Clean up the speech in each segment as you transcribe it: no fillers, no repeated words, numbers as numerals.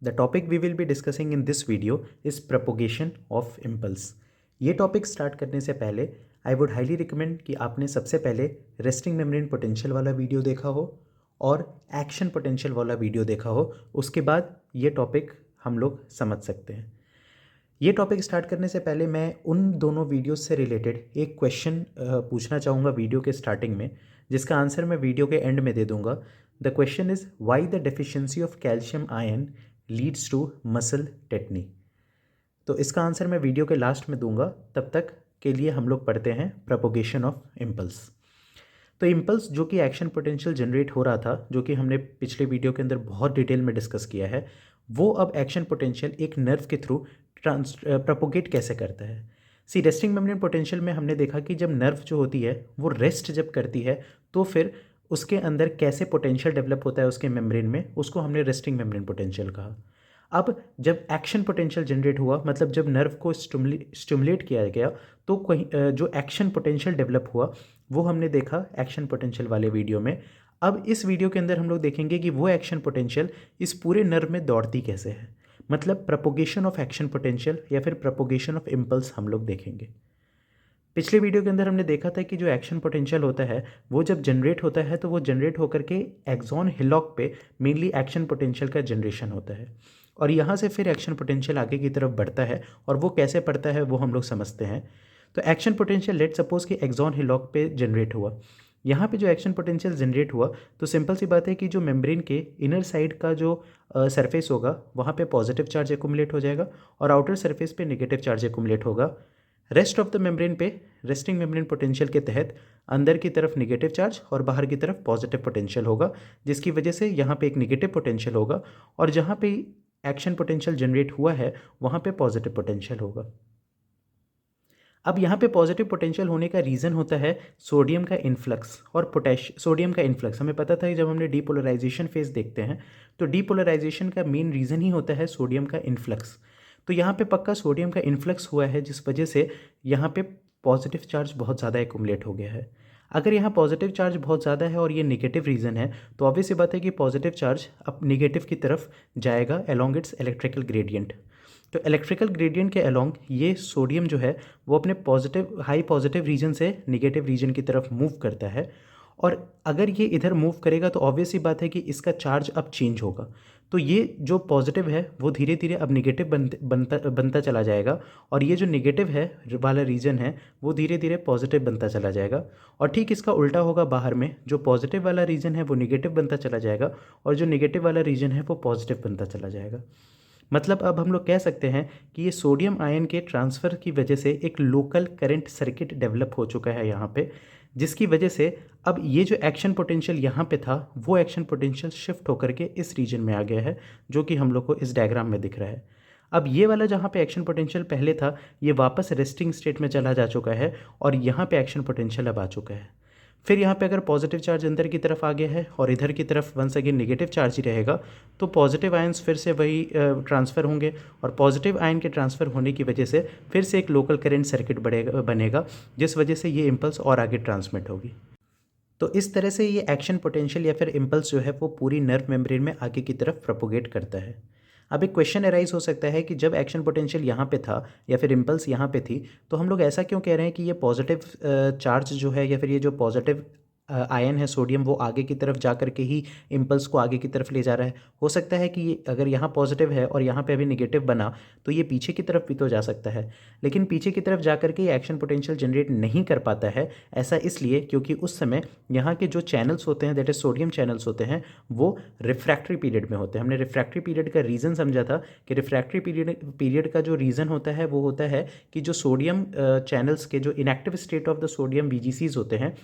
The topic we will be discussing in this video is propagation of impulse. ये topic start करने से पहले I would highly recommend कि आपने सबसे पहले रेस्टिंग मेम्ब्रेन पोटेंशियल वाला वीडियो देखा हो और एक्शन पोटेंशियल वाला वीडियो देखा हो, उसके बाद ये टॉपिक हम लोग समझ सकते हैं। ये टॉपिक स्टार्ट करने से पहले मैं उन दोनों वीडियोस से रिलेटेड एक क्वेश्चन पूछना चाहूँगा वीडियो के स्टार्टिंग में, जिसका आंसर मैं वीडियो के एंड में दे दूँगा। The question is why the deficiency of calcium ion leads to muscle tetany. तो इसका आंसर मैं वीडियो के लास्ट में दूंगा। तब तक के लिए हम लोग पढ़ते हैं प्रोपोगेशन ऑफ इम्पल्स। तो इम्पल्स जो कि एक्शन पोटेंशियल जनरेट हो रहा था, जो कि हमने पिछले वीडियो के अंदर बहुत डिटेल में डिस्कस किया है, वो अब एक्शन पोटेंशियल एक नर्व के थ्रू प्रोपोगेट कैसे करता है। सी रेस्टिंग मेम्ब्रेन पोटेंशियल में हमने देखा कि जब नर्व जो होती है वो रेस्ट जब करती है तो फिर उसके अंदर कैसे पोटेंशियल डेवलप होता है उसके मेम्ब्रेन में, उसको हमने रेस्टिंग मेम्ब्रेन पोटेंशियल कहा। अब जब एक्शन पोटेंशियल जनरेट हुआ, मतलब जब नर्व को स्टिमुलेट किया गया, तो कहीं जो एक्शन पोटेंशियल डेवलप हुआ वो हमने देखा एक्शन पोटेंशियल वाले वीडियो में। अब इस वीडियो के अंदर हम लोग देखेंगे कि वो एक्शन पोटेंशियल इस पूरे नर्व में दौड़ती कैसे है, मतलब प्रोपोगेशन ऑफ एक्शन पोटेंशियल या फिर प्रोपोगेशन ऑफ इम्पल्स हम लोग देखेंगे। पिछले वीडियो के अंदर हमने देखा था कि जो एक्शन पोटेंशियल होता है वो जब जनरेट होता है तो वो जनरेट होकर के एक्सॉन हिलॉक पे मेनली एक्शन पोटेंशियल का जनरेशन होता है, और यहाँ से फिर एक्शन पोटेंशियल आगे की तरफ बढ़ता है, और वो कैसे बढ़ता है वो हम लोग समझते हैं। तो एक्शन पोटेंशियल लेट सपोज कि एक्सॉन हिलॉक पे जनरेट हुआ। यहाँ पे जो एक्शन पोटेंशियल जनरेट हुआ तो सिंपल सी बात है कि जो मेम्ब्रेन के इनर साइड का जो सरफेस होगा वहाँ पे पॉजिटिव चार्ज एकुमुलेट हो जाएगा और आउटर सरफेस पे नेगेटिव चार्ज एकुमुलेट होगा। रेस्ट ऑफ द मेम्ब्रेन पे रेस्टिंग मेम्ब्रेन पोटेंशियल के तहत अंदर की तरफ नेगेटिव चार्ज और बाहर की तरफ पॉजिटिव पोटेंशियल होगा, जिसकी वजह से यहाँ पे एक नेगेटिव पोटेंशियल होगा और जहाँ पे एक्शन पोटेंशियल जनरेट हुआ है वहाँ पे पॉजिटिव पोटेंशियल होगा। अब यहाँ पे पॉजिटिव पोटेंशियल होने का रीज़न होता है सोडियम का इन्फ्लक्स और सोडियम का इन्फ्लक्स। हमें पता था कि जब हमने डीपोलराइजेशन फेज देखते हैं तो डीपोलराइजेशन का मेन रीज़न ही होता है सोडियम का इन्फ्लक्स। तो यहाँ पे पक्का सोडियम का इन्फ्लक्स हुआ है, जिस वजह से यहाँ पे पॉजिटिव चार्ज बहुत ज़्यादा एकुमुलेट हो गया है। अगर यहाँ पॉजिटिव चार्ज बहुत ज़्यादा है और ये नेगेटिव रीज़न है तो ऑब्वियस सी बात है कि पॉजिटिव चार्ज अब नेगेटिव की तरफ जाएगा अलोंग इट्स इलेक्ट्रिकल ग्रेडियंट। तो इलेक्ट्रिकल ग्रेडियंट के अलोंग ये सोडियम जो है वो अपने पॉजिटिव हाई पॉजिटिव रीजन से नेगेटिव रीजन की तरफ मूव करता है, और अगर ये इधर मूव करेगा तो ऑब्वियस सी बात है कि इसका चार्ज अब चेंज होगा। तो ये जो पॉजिटिव है वो धीरे धीरे अब नेगेटिव बनता चला जाएगा, और ये जो नेगेटिव है वाला रीजन है वो धीरे धीरे पॉजिटिव बनता चला जाएगा। और ठीक इसका उल्टा होगा बाहर में, जो पॉजिटिव वाला रीजन है वो नेगेटिव बनता चला जाएगा और जो नेगेटिव वाला रीजन है वो पॉजिटिव बनता चला जाएगा। मतलब अब हम लोग कह सकते हैं कि ये सोडियम आयन के ट्रांसफ़र की वजह से एक लोकल करंट सर्किट डेवलप हो चुका है यहाँ पे, जिसकी वजह से अब ये जो एक्शन पोटेंशियल यहाँ पे था वो एक्शन पोटेंशियल शिफ्ट होकर के इस रीजन में आ गया है, जो कि हम लोग को इस डायग्राम में दिख रहा है। अब ये वाला जहाँ पे एक्शन पोटेंशियल पहले था ये वापस रेस्टिंग स्टेट में चला जा चुका है और यहाँ पे एक्शन पोटेंशियल अब आ चुका है। फिर यहाँ पे अगर पॉजिटिव चार्ज अंदर की तरफ आ गया है और इधर की तरफ वंस अगेन नेगेटिव चार्ज ही रहेगा, तो पॉजिटिव आयंस फिर से वही ट्रांसफ़र होंगे, और पॉजिटिव आयन के ट्रांसफ़र होने की वजह से फिर से एक लोकल करंट सर्किट बनेगा, जिस वजह से ये इम्पल्स और आगे ट्रांसमिट होगी। तो इस तरह से ये एक्शन पोटेंशियल या फिर इम्पल्स जो है वो पूरी नर्व मेम्ब्रेन में आगे की तरफ प्रोपोगेट करता है। अब एक क्वेश्चन अराइज हो सकता है कि जब एक्शन पोटेंशियल यहाँ पे था या फिर इम्पल्स यहाँ पे थी तो हम लोग ऐसा क्यों कह रहे हैं कि ये पॉजिटिव चार्ज जो है या फिर ये जो पॉजिटिव आयन है सोडियम वो आगे की तरफ जा कर के ही इम्पल्स को आगे की तरफ ले जा रहा है। हो सकता है कि ये अगर यहाँ पॉजिटिव है और यहाँ पे अभी नेगेटिव बना तो ये पीछे की तरफ भी तो जा सकता है, लेकिन पीछे की तरफ जा कर के ये एक्शन पोटेंशियल जनरेट नहीं कर पाता है। ऐसा इसलिए क्योंकि उस समय यहाँ के जो चैनल्स होते हैं, दैट इज सोडियम चैनल्स होते हैं, वो रिफ्रैक्टरी पीरियड में होते हैं। हमने रिफ्रैक्टरी पीरियड का रीज़न समझा था कि रिफ्रैक्टरी पीरियड का जो रीज़न होता है वो होता है कि जो सोडियम चैनल्स के जो inactive state of the sodium VGCs होते हैं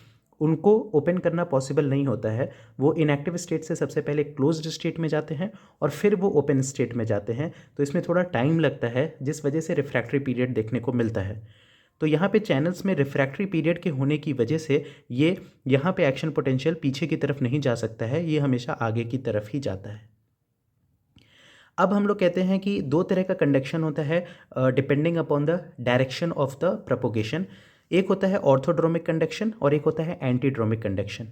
उनको ओपन करना पॉसिबल नहीं होता है। वो इनएक्टिव स्टेट से सबसे पहले क्लोज्ड स्टेट में जाते हैं और फिर वो ओपन स्टेट में जाते हैं, तो इसमें थोड़ा टाइम लगता है, जिस वजह से रिफ्रैक्टरी पीरियड देखने को मिलता है। तो यहाँ पे चैनल्स में रिफ्रैक्टरी पीरियड के होने की वजह से ये यहाँ पे एक्शन पोटेंशियल पीछे की तरफ नहीं जा सकता है, ये हमेशा आगे की तरफ ही जाता है। अब हम लोग कहते हैं कि दो तरह का कंडक्शन होता है depending upon the direction of the propagation. एक होता है ऑर्थोड्रोमिक कंडक्शन और एक होता है एंटीड्रोमिक कंडक्शन।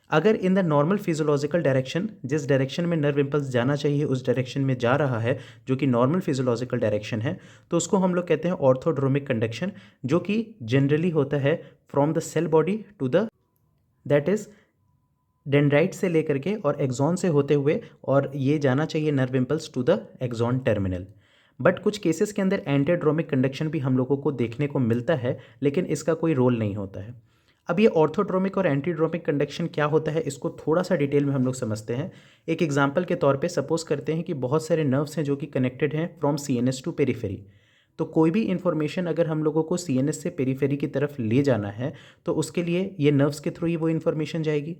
अगर in the normal physiological direction, जिस डायरेक्शन में नर्व इम्पल्स जाना चाहिए उस डायरेक्शन में जा रहा है, जो कि नॉर्मल फिजियोलॉजिकल डायरेक्शन है, तो उसको हम लोग कहते हैं ऑर्थोड्रोमिक कंडक्शन, जो कि जनरली होता है from the cell body to the, that is dendrite से लेकर के और एक्सॉन से होते हुए, और ये जाना चाहिए nerve impulse to the axon terminal. But कुछ केसेस के अंदर एंटीड्रोमिक कंडक्शन भी हम लोगों को देखने को मिलता है, लेकिन इसका कोई रोल नहीं होता है। अब ये ऑर्थोड्रोमिक और एंटीड्रोमिक कंडक्शन क्या होता है, इसको थोड़ा सा डिटेल में हम लोग समझते हैं। एक एग्जांपल के तौर पे सपोज करते हैं कि बहुत सारे नर्व्स हैं जो कि कनेक्टेड हैं फ्रॉम सीएनएस टू पेरिफेरी। तो कोई भी इन्फॉर्मेशन अगर हम लोगों को सीएनएस से पेरिफेरी की तरफ ले जाना है, तो उसके लिए ये नर्व्स के थ्रू ही वो इन्फॉर्मेशन जाएगी।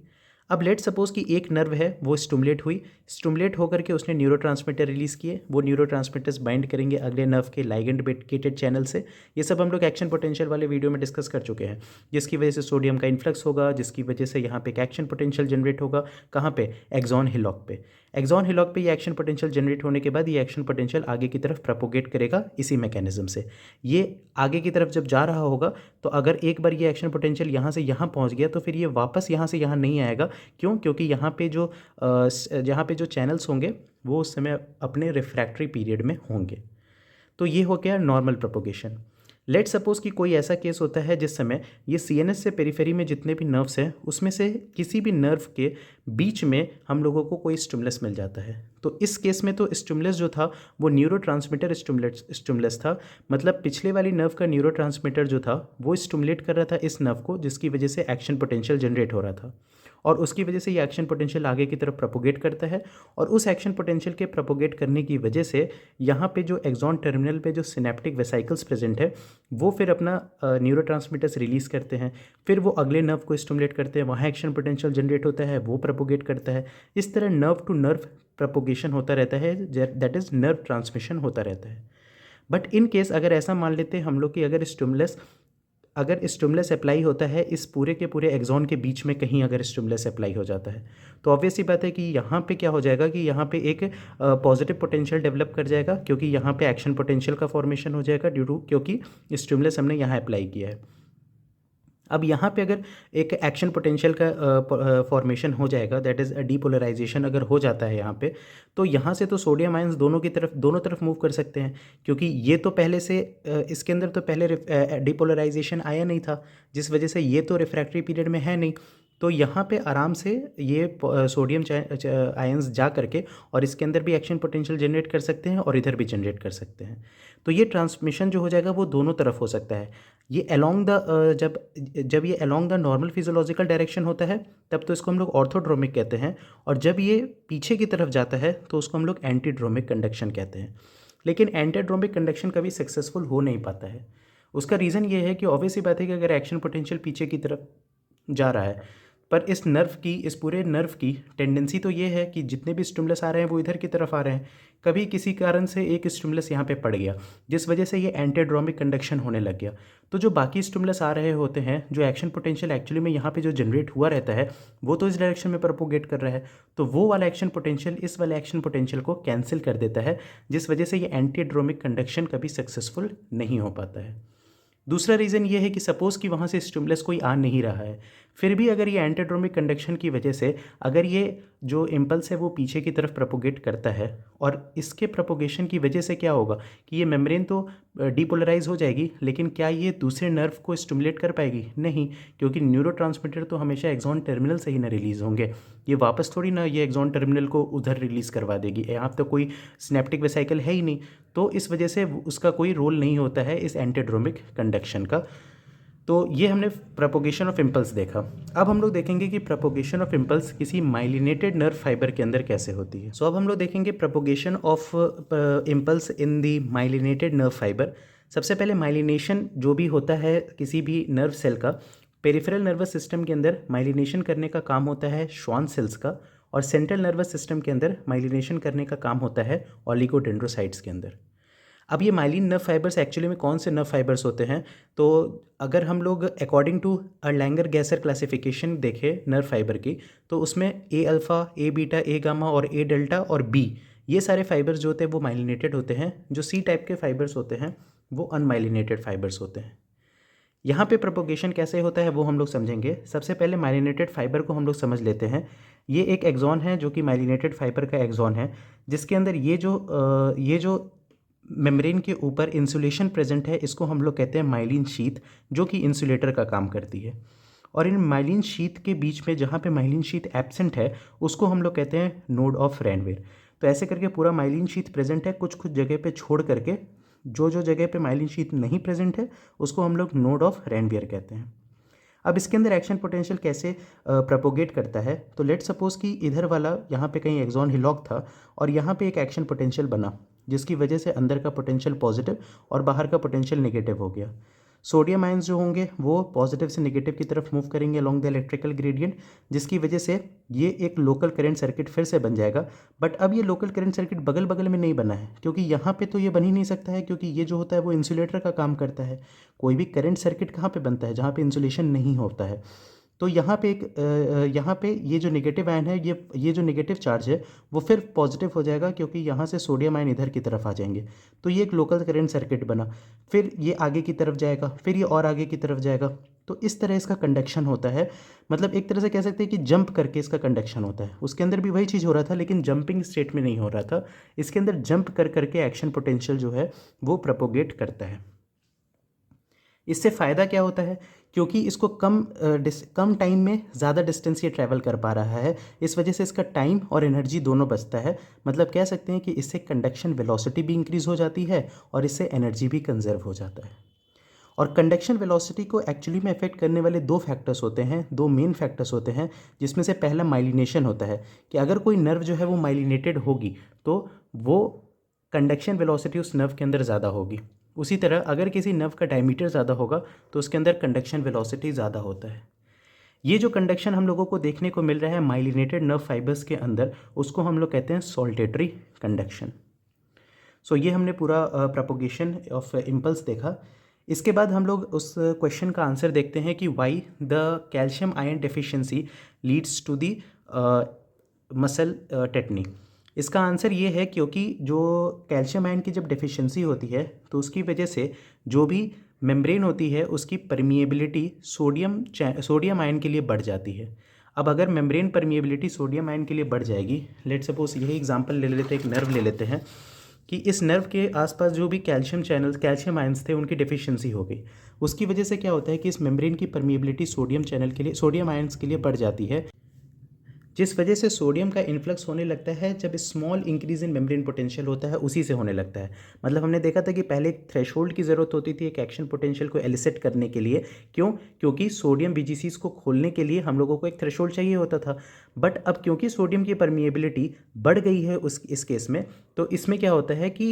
अब लेट सपोज कि एक नर्व है वो स्टिमुलेट हुई, स्टिमुलेट होकर के उसने न्यूरोट्रांसमीटर रिलीज़ किए, वो न्यूरोट्रांसमीटर्स बाइंड करेंगे अगले नर्व के लाइगेंड मेडिकेटेड चैनल से। ये सब हम लोग एक्शन पोटेंशियल वाले वीडियो में डिस्कस कर चुके हैं, जिसकी वजह से सोडियम का इन्फ्लक्स होगा, जिसकी वजह से यहाँ पे एक एक्शन पोटेंशियल जनरेट होगा। कहाँ पे? एक्सॉन हिलॉक पे। एक्सॉन हिलॉक पे ये एक्शन पोटेंशियल जनरेट होने के बाद ये एक्शन पोटेंशियल आगे की तरफ प्रोपोगेट करेगा इसी मैकेनिज्म से। ये आगे की तरफ जब जा रहा होगा, तो अगर एक बार ये एक्शन पोटेंशियल यहाँ से यहाँ पहुँच गया, तो फिर ये वापस यहाँ से यहाँ नहीं आएगा। क्यों? क्योंकि यहाँ पे जो चैनल्स होंगे वो उस समय अपने रिफ्रैक्टरी पीरियड में होंगे। तो ये हो गया नॉर्मल प्रोपोगेशन। लेट सपोज कि कोई ऐसा केस होता है जिस समय ये सीएनएस से पेरिफेरी में जितने भी नर्व्स हैं उसमें से किसी भी नर्व के बीच में हम लोगों को कोई स्टिमुलस मिल जाता है। तो इस केस में तो स्टिमुलस जो था वो न्यूरोट्रांसमीटर स्टिमुलस था, मतलब पिछले वाली नर्व का न्यूरोट्रांसमीटर जो था वो स्टिमुलेट कर रहा था इस नर्व को, जिसकी वजह से एक्शन पोटेंशियल जनरेट हो रहा था, और उसकी वजह से ये एक्शन पोटेंशियल आगे की तरफ प्रोपोगेट करता है। और उस एक्शन पोटेंशियल के प्रोपोगेट करने की वजह से यहाँ पे जो एक्सॉन टर्मिनल पे जो सिनेप्टिक वेसाइकल्स प्रेजेंट है वो फिर अपना न्यूरोट्रांसमीटर्स रिलीज़ करते हैं, फिर वो अगले नर्व को स्टिमुलेट करते हैं, वहाँ एक्शन पोटेंशियल जनरेट होता है, वो प्रोपोगेट करता है। इस तरह नर्व टू नर्व प्रोपोगेशन होता रहता है, दैट इज़ नर्व ट्रांसमिशन होता रहता है। बट इन केस अगर ऐसा मान लेते हैं हम लोग कि अगर स्टिमुलस अप्लाई होता है इस पूरे के पूरे एक्सॉन के बीच में कहीं अगर स्टिमुलस अप्लाई हो जाता है, तो ऑब्वियस ही बात है कि यहाँ पे क्या हो जाएगा कि यहाँ पे एक पॉजिटिव पोटेंशियल डेवलप कर जाएगा, क्योंकि यहाँ पे एक्शन पोटेंशियल का फॉर्मेशन हो जाएगा ड्यू टू, क्योंकि स्टिमुलस हमने यहाँ अप्लाई किया है। अब यहाँ पे अगर एक एक्शन पोटेंशियल का फॉर्मेशन हो जाएगा, दैट इज़ डीपोलराइजेशन अगर हो जाता है यहाँ पे, तो यहाँ से तो सोडियम आयंस दोनों तरफ मूव कर सकते हैं, क्योंकि ये तो पहले से इसके अंदर तो पहले डीपोलराइजेशन आया नहीं था, जिस वजह से ये तो रिफ्रैक्टरी पीरियड में है नहीं। तो यहाँ पे आराम से ये सोडियम आयंस जा करके और इसके अंदर भी एक्शन पोटेंशियल जनरेट कर सकते हैं और इधर भी जनरेट कर सकते हैं। तो ये ट्रांसमिशन जो हो जाएगा वो दोनों तरफ हो सकता है। ये अलोंग द जब ये along the normal physiological direction होता है तब तो इसको हम लोग ऑर्थोड्रोमिक कहते हैं, और जब ये पीछे की तरफ जाता है तो उसको हम लोग एंटीड्रोमिक कंडक्शन कहते हैं। लेकिन एंटीड्रोमिक कंडक्शन कभी सक्सेसफुल हो नहीं पाता है। उसका रीज़न ये है कि ऑब्वियस ही बात है कि अगर एक्शन पोटेंशियल पीछे की तरफ जा रहा है, पर इस पूरे नर्व की टेंडेंसी तो ये है कि जितने भी स्टिमुलस आ रहे हैं वो इधर की तरफ आ रहे हैं। कभी किसी कारण से एक स्टिमुलस यहाँ पे पड़ गया, जिस वजह से ये एंटीड्रोमिक कंडक्शन होने लग गया, तो जो बाकी स्टिमुलस आ रहे होते हैं, जो एक्शन पोटेंशियल एक्चुअली में यहाँ पे जो जनरेट हुआ रहता है वो तो इस डायरेक्शन में प्रोपोगेट कर रहा है, तो वो वाला एक्शन पोटेंशियल इस वाले एक्शन पोटेंशियल को कैंसिल कर देता है, जिस वजह से ये एंटीड्रोमिक कंडक्शन कभी सक्सेसफुल नहीं हो पाता है। दूसरा रीज़न ये है कि सपोज़ कि वहाँ से स्टिमुलस कोई आ नहीं रहा है, फिर भी अगर ये एंटीड्रोमिक कंडक्शन की वजह से अगर ये जो इम्पल्स है वो पीछे की तरफ प्रोपोगेट करता है, और इसके प्रोपोगेशन की वजह से क्या होगा कि ये मेम्ब्रेन तो डीपोलराइज हो जाएगी, लेकिन क्या ये दूसरे नर्व को स्टिमुलेट कर पाएगी? नहीं, क्योंकि न्यूरोट्रांसमीटर तो हमेशा एक्सॉन टर्मिनल से ही ना रिलीज़ होंगे, ये वापस थोड़ी ना ये एक्सॉन टर्मिनल को उधर रिलीज़ करवा देगी, यहाँ तो कोई सिनेप्टिक वेसाइकल है ही नहीं, तो इस वजह से उसका कोई रोल नहीं होता है इस एंटीड्रोमिक कंडक्शन का। तो ये हमने प्रोपोगेशन ऑफ इम्पल्स देखा। अब हम लोग देखेंगे कि प्रोपोगेशन ऑफ इम्पल्स किसी माइलिनेटेड नर्व फाइबर के अंदर कैसे होती है। सो अब हम लोग देखेंगे propagation of impulse in the myelinated nerve fibre. सबसे पहले माइलिनेशन जो भी होता है किसी भी नर्व सेल का, पेरिफेरल नर्वस सिस्टम के अंदर माइलिनेशन करने का काम होता है श्वान सेल्स का, और सेंट्रल नर्वस सिस्टम के अंदर माइलिनेशन करने का काम होता है ऑलिगोडेंड्रोसाइट्स के अंदर। अब ये माइलिन नर्व फाइबर्स एक्चुअली में कौन से नर्व फाइबर्स होते हैं, तो अगर हम लोग according to Erlanger Gasser classification देखें नर्व फाइबर की, तो उसमें A alpha, A beta, A gamma और ए डेल्टा और बी, ये सारे फाइबर्स जो होते हैं वो माइलिनेटेड होते हैं। जो सी टाइप के फाइबर्स होते हैं वो अनमाइलिनेटेड फाइबर्स होते हैं। यहाँ पे प्रोपोगेशन कैसे होता है वो हम लोग समझेंगे। सबसे पहले माइलिनेटेड फाइबर को हम लोग समझ लेते हैं। ये एक एक्सॉन है जो कि माइलिनेटेड फाइबर का एक्सॉन है, जिसके अंदर ये जो मेम्ब्रेन के ऊपर इंसुलेशन प्रेजेंट है, इसको हम लोग कहते हैं माइलिन शीथ, जो कि इंसुलेटर का काम करती है। और इन माइलिन शीथ के बीच में जहाँ पे माइलिन शीथ एब्सेंट है उसको हम लोग कहते हैं नोड ऑफ रैनवेयर। तो ऐसे करके पूरा माइलिन शीथ प्रेजेंट है, कुछ कुछ जगह पे छोड़ करके जो जो जगह पे माइलिन शीथ नहीं प्रेजेंट है उसको हम लोग नोड ऑफ रैनवेयर कहते हैं। अब इसके अंदर एक्शन पोटेंशियल कैसे प्रोपोगेट करता है, तो लेट सपोज कि इधर वाला यहाँ पे कहीं एक्सॉन हिलॉक था और यहाँ पे एक एक्शन पोटेंशियल बना, जिसकी वजह से अंदर का पोटेंशियल पॉजिटिव और बाहर का पोटेंशियल नेगेटिव हो गया। सोडियम आयंस जो होंगे वो पॉजिटिव से नेगेटिव की तरफ मूव करेंगे अलोंग द इलेक्ट्रिकल ग्रेडियंट, जिसकी वजह से ये एक लोकल करंट सर्किट फिर से बन जाएगा। बट अब ये लोकल करंट सर्किट बगल बगल में नहीं बना है, क्योंकि यहाँ पे तो ये बन ही नहीं सकता है, क्योंकि ये जो होता है वो इंसुलेटर का काम करता है। कोई भी करंट सर्किट कहाँ पे बनता है, जहाँ पे इंसुलेशन नहीं होता है। तो यहाँ पे यहाँ पे ये जो नेगेटिव आयन है, ये जो नेगेटिव चार्ज है वो फिर पॉजिटिव हो जाएगा, क्योंकि यहाँ से सोडियम आयन इधर की तरफ आ जाएंगे। तो ये एक लोकल करंट सर्किट बना, फिर ये आगे की तरफ जाएगा, फिर ये और आगे की तरफ जाएगा। तो इस तरह इसका कंडक्शन होता है। मतलब एक तरह से कह सकते हैं कि जंप करके इसका कंडक्शन होता है। उसके अंदर भी वही चीज़ हो रहा था, लेकिन जंपिंग स्टेट में नहीं हो रहा था। इसके अंदर जंप कर करके एक्शन पोटेंशियल जो है वो प्रोपोगेट करता है। इससे फ़ायदा क्या होता है, क्योंकि इसको कम टाइम में ज़्यादा डिस्टेंस ये ट्रैवल कर पा रहा है, इस वजह से इसका टाइम और एनर्जी दोनों बचता है। मतलब कह सकते हैं कि इससे कंडक्शन वेलोसिटी भी इंक्रीज़ हो जाती है और इससे एनर्जी भी कंजर्व हो जाता है। और कंडक्शन वेलोसिटी को एक्चुअली में अफेक्ट करने वाले दो फैक्टर्स होते हैं, दो मेन फैक्टर्स होते हैं, जिसमें से पहला माइलिनेशन होता है कि अगर कोई नर्व जो है वो माइलिनेटेड होगी तो वो कंडक्शन वेलोसिटी उस नर्व के अंदर ज़्यादा होगी। उसी तरह अगर किसी नर्व का डायमीटर ज़्यादा होगा तो उसके अंदर कंडक्शन वेलोसिटी ज़्यादा होता है। ये जो कंडक्शन हम लोगों को देखने को मिल रहा है माइलिनेटेड नर्व फाइबर्स के अंदर, उसको हम लोग कहते हैं सॉल्टेटरी कंडक्शन। सो ये हमने पूरा प्रोपोगेशन ऑफ इम्पल्स देखा। इसके बाद हम लोग उस क्वेश्चन का आंसर देखते हैं कि why the calcium ion deficiency leads to the muscle tetany. इसका आंसर ये है क्योंकि जो कैल्शियम आयन की जब डेफिशिएंसी होती है तो उसकी वजह से जो भी मेम्ब्रेन होती है उसकी परमिएबिलिटी सोडियम आयन के लिए बढ़ जाती है। अब अगर मेम्ब्रेन परमिएबिलिटी सोडियम आयन के लिए बढ़ जाएगी, लेट सपोज यही एग्जांपल ले लेते हैं, एक नर्व ले लेते हैं कि इस नर्व के आसपास जो भी कैल्शियम आयंस थे उनकी डेफिशिएंसी हो गई। उसकी वजह से क्या होता है कि इस मेम्ब्रेन की परमिएबिलिटी सोडियम आयंस के लिए बढ़ जाती है, जिस वजह से सोडियम का इन्फ्लक्स होने लगता है जब small increase in membrane potential होता है उसी से होने लगता है। मतलब हमने देखा था कि पहले एक थ्रेशोल्ड की ज़रूरत होती थी एक एक्शन पोटेंशियल को एलिसिट करने के लिए। क्यों? क्योंकि सोडियम बीजीसीज को खोलने के लिए हम लोगों को एक थ्रेशोल्ड चाहिए होता था। बट अब क्योंकि सोडियम की परमिएबिलिटी बढ़ गई है इस केस में, तो इसमें क्या होता है कि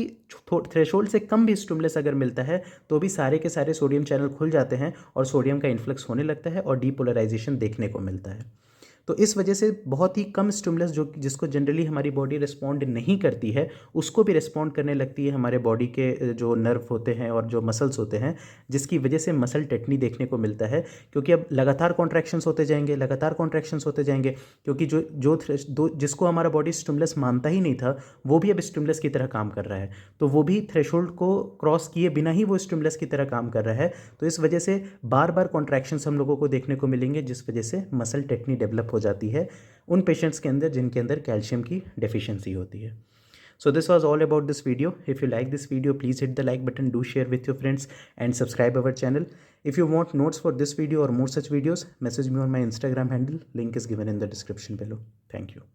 थ्रेशोल्ड से कम भी स्टिमुलस अगर मिलता है तो भी सारे के सारे सोडियम चैनल खुल जाते हैं और सोडियम का इन्फ्लक्स होने लगता है और डीपोलराइजेशन देखने को मिलता है। तो इस वजह से बहुत ही कम स्टिमुलस जिसको जनरली हमारी बॉडी रिस्पॉन्ड नहीं करती है उसको भी रिस्पॉन्ड करने लगती है हमारे बॉडी के जो नर्व होते हैं और जो मसल्स होते हैं, जिसकी वजह से मसल टेटनी देखने को मिलता है। क्योंकि अब लगातार कॉन्ट्रैक्शंस होते जाएंगे क्योंकि जिसको हमारा बॉडी स्टिमुलस मानता ही नहीं था वो भी अब स्टिमुलस की तरह काम कर रहा है, तो वो भी थ्रेशोल्ड को क्रॉस किए बिना ही वो स्टिमुलस की तरह काम कर रहा है। तो इस वजह से बार बार कॉन्ट्रैक्शंस हम लोगों को देखने को मिलेंगे, जिस वजह से मसल टेटनी डेवलप हो जाती है उन पेशेंट्स के अंदर जिनके अंदर कैल्शियम की डेफिशिएंसी होती है। So this was all about this video. If you like this video, please hit the like button, do share with your friends and subscribe our channel. If you want notes for this video or more such videos, message me on my Instagram handle. Link is given in the description below. Thank you.